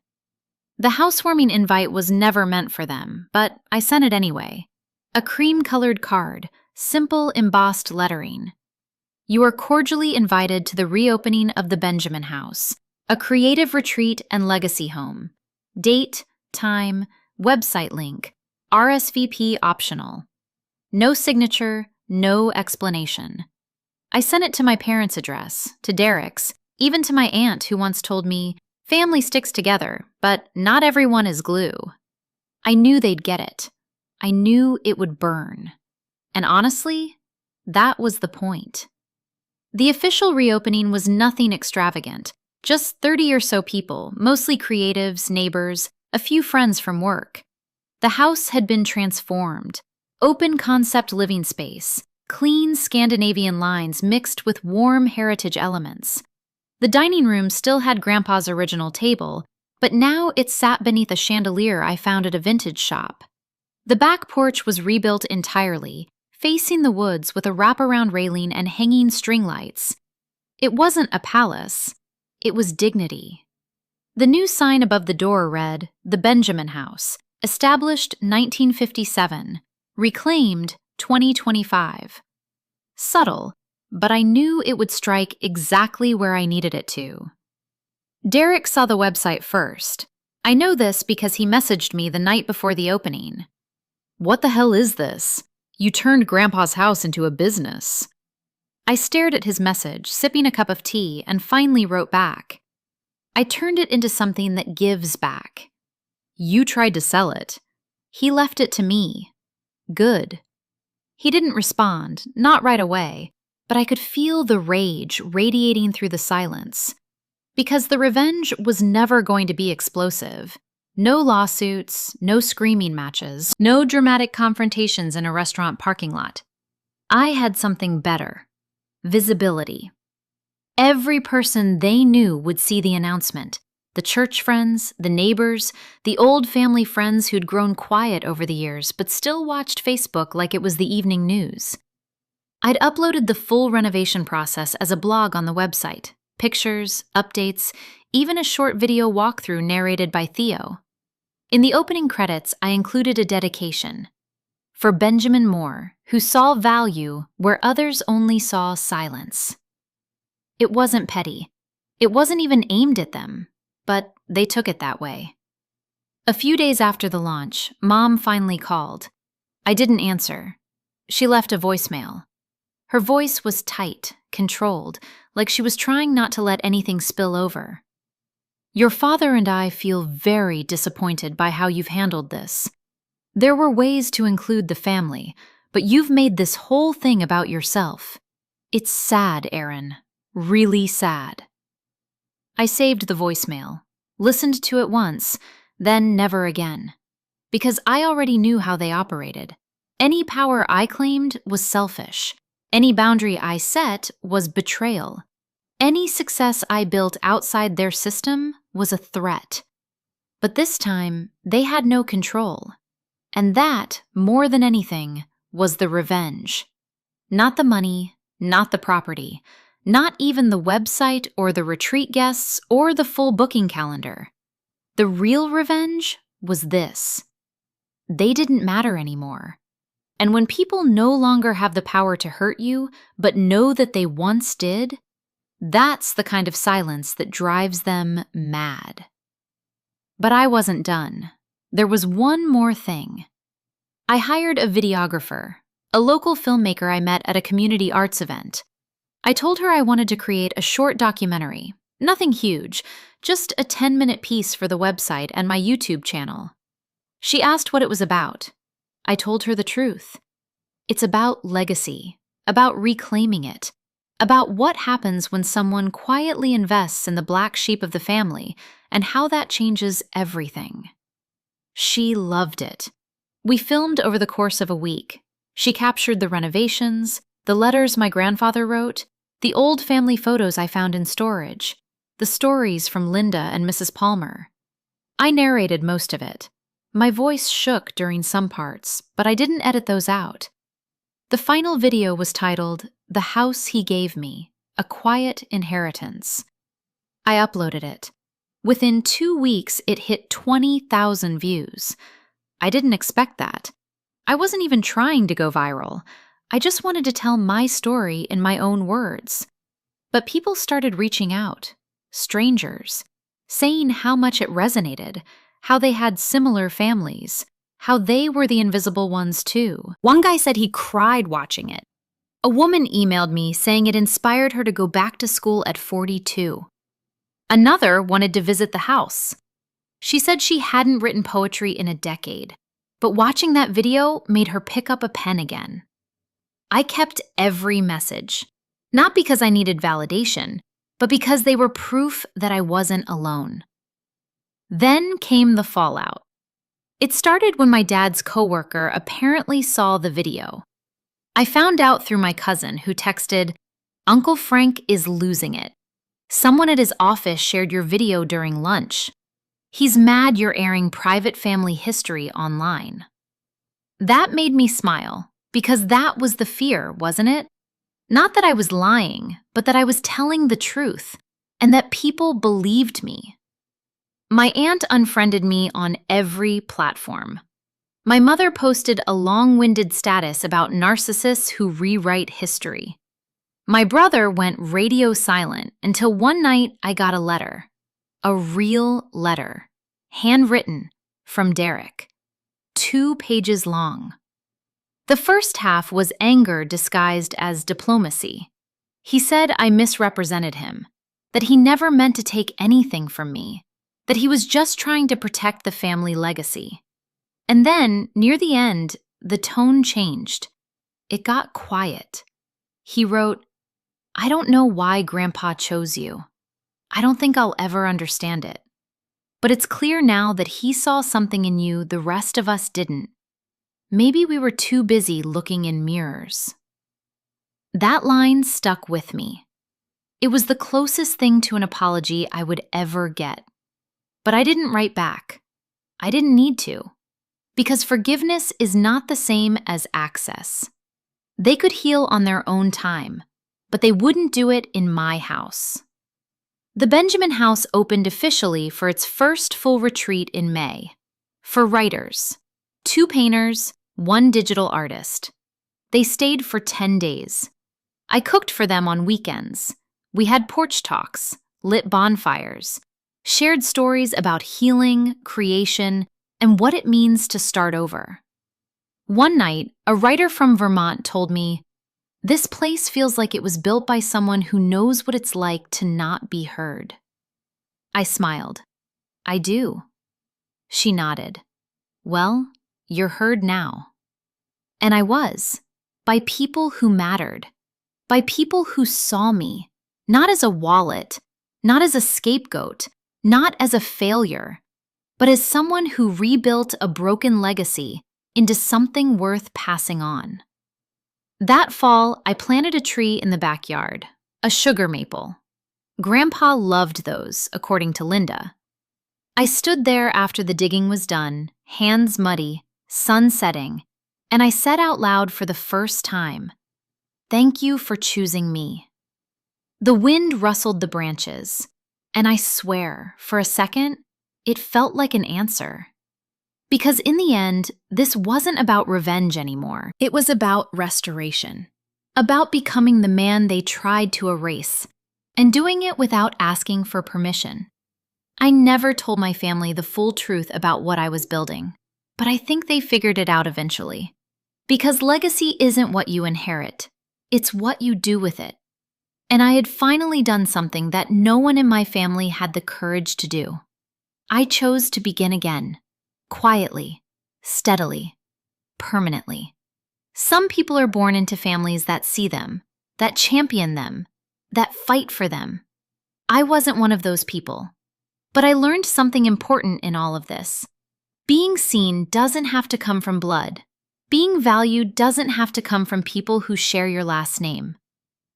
The housewarming invite was never meant for them, but I sent it anyway. A cream-colored card, simple embossed lettering. "You are cordially invited to the reopening of the Benjamin House, a creative retreat and legacy home. Date, time, website link, RSVP optional. No signature, no explanation. I sent it to my parents' address, to Derek's, even to my aunt who once told me, family sticks together, but not everyone is glue. I knew they'd get it. I knew it would burn. And honestly, that was the point. The official reopening was nothing extravagant, just 30 or so people, mostly creatives, neighbors, a few friends from work. The house had been transformed. Open concept living space, clean Scandinavian lines mixed with warm heritage elements. The dining room still had Grandpa's original table, but now it sat beneath a chandelier I found at a vintage shop. The back porch was rebuilt entirely, facing the woods with a wraparound railing and hanging string lights. It wasn't a palace. It was dignity. The new sign above the door read, "The Benjamin House, established 1957, reclaimed 2025. Subtle, but I knew it would strike exactly where I needed it to. Derek saw the website first. I know this because he messaged me the night before the opening. "What the hell is this? You turned Grandpa's house into a business." I stared at his message, sipping a cup of tea, and finally wrote back. "I turned it into something that gives back. You tried to sell it. He left it to me. Good." He didn't respond, not right away, but I could feel the rage radiating through the silence. Because the revenge was never going to be explosive. No lawsuits, no screaming matches, no dramatic confrontations in a restaurant parking lot. I had something better. Visibility. Every person they knew would see the announcement. The church friends, the neighbors, the old family friends who'd grown quiet over the years but still watched Facebook like it was the evening news. I'd uploaded the full renovation process as a blog on the website. Pictures, updates, even a short video walkthrough narrated by Theo. In the opening credits, I included a dedication. For Benjamin Moore, who saw value where others only saw silence. It wasn't petty. It wasn't even aimed at them, but they took it that way. A few days after the launch, Mom finally called. I didn't answer. She left a voicemail. Her voice was tight, controlled, like she was trying not to let anything spill over. "Your father and I feel very disappointed by how you've handled this. There were ways to include the family, but you've made this whole thing about yourself. It's sad, Aaron. Really sad." I saved the voicemail, listened to it once, then never again. Because I already knew how they operated. Any power I claimed was selfish. Any boundary I set was betrayal. Any success I built outside their system was a threat. But this time, they had no control. And that, more than anything, was the revenge. Not the money, not the property, not even the website or the retreat guests or the full booking calendar. The real revenge was this. They didn't matter anymore. And when people no longer have the power to hurt you, but know that they once did, that's the kind of silence that drives them mad. But I wasn't done. There was one more thing. I hired a videographer, a local filmmaker I met at a community arts event. I told her I wanted to create a short documentary, nothing huge, just a 10-minute piece for the website and my YouTube channel. She asked what it was about. I told her the truth. It's about legacy, about reclaiming it, about what happens when someone quietly invests in the black sheep of the family and how that changes everything. She loved it. We filmed over the course of a week. She captured the renovations, the letters my grandfather wrote, the old family photos I found in storage, the stories from Linda and Mrs. Palmer. I narrated most of it. My voice shook during some parts, but I didn't edit those out. The final video was titled, "The House He Gave Me, A Quiet Inheritance." I uploaded it. Within 2 weeks, it hit 20,000 views. I didn't expect that. I wasn't even trying to go viral. I just wanted to tell my story in my own words. But people started reaching out, strangers, saying how much it resonated, how they had similar families, how they were the invisible ones too. One guy said he cried watching it. A woman emailed me saying it inspired her to go back to school at 42. Another wanted to visit the house. She said she hadn't written poetry in a decade, but watching that video made her pick up a pen again. I kept every message, not because I needed validation, but because they were proof that I wasn't alone. Then came the fallout. It started when my dad's coworker apparently saw the video. I found out through my cousin who texted, "Uncle Frank is losing it. Someone at his office shared your video during lunch. He's mad you're airing private family history online." That made me smile, because that was the fear, wasn't it? Not that I was lying, but that I was telling the truth, and that people believed me. My aunt unfriended me on every platform. My mother posted a long-winded status about narcissists who rewrite history. My brother went radio silent until one night I got a letter. A real letter. Handwritten, from Derek. 2 pages long. The first half was anger disguised as diplomacy. He said I misrepresented him, that he never meant to take anything from me, that he was just trying to protect the family legacy. And then, near the end, the tone changed. It got quiet. He wrote, "I don't know why Grandpa chose you. I don't think I'll ever understand it. But it's clear now that he saw something in you the rest of us didn't. Maybe we were too busy looking in mirrors." That line stuck with me. It was the closest thing to an apology I would ever get. But I didn't write back. I didn't need to. Because forgiveness is not the same as access. They could heal on their own time, but they wouldn't do it in my house. The Benjamin House opened officially for its first full retreat in May. For writers, 2 painters, 1 digital artist. They stayed for 10 days. I cooked for them on weekends. We had porch talks, lit bonfires, shared stories about healing, creation, and what it means to start over. One night, a writer from Vermont told me, "This place feels like it was built by someone who knows what it's like to not be heard." I smiled. "I do." She nodded. "Well, you're heard now." And I was, by people who mattered, by people who saw me, not as a wallet, not as a scapegoat, not as a failure, but as someone who rebuilt a broken legacy into something worth passing on. That fall, I planted a tree in the backyard, a sugar maple. Grandpa loved those, according to Linda. I stood there after the digging was done, hands muddy, sun setting, and I said out loud for the first time, "Thank you for choosing me." The wind rustled the branches, and I swear, for a second, it felt like an answer. Because in the end, this wasn't about revenge anymore. It was about restoration. About becoming the man they tried to erase, and doing it without asking for permission. I never told my family the full truth about what I was building, but I think they figured it out eventually. Because legacy isn't what you inherit, it's what you do with it. And I had finally done something that no one in my family had the courage to do. I chose to begin again, quietly, steadily, permanently. Some people are born into families that see them, that champion them, that fight for them. I wasn't one of those people. But I learned something important in all of this. Being seen doesn't have to come from blood. Being valued doesn't have to come from people who share your last name.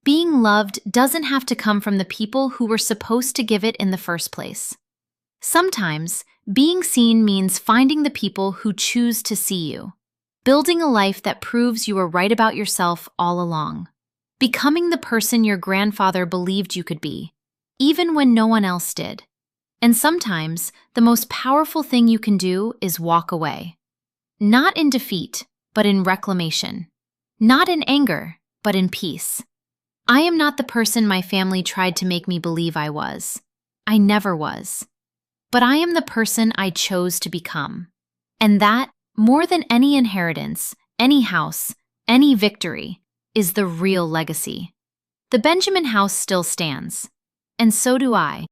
Being loved doesn't have to come from the people who were supposed to give it in the first place. Sometimes, being seen means finding the people who choose to see you, building a life that proves you were right about yourself all along, becoming the person your grandfather believed you could be, even when no one else did. And sometimes, the most powerful thing you can do is walk away. Not in defeat, but in reclamation. Not in anger, but in peace. I am not the person my family tried to make me believe I was. I never was. but I am the person I chose to become. And that, more than any inheritance, any house, any victory, is the real legacy. The Benjamin house still stands, and so do I.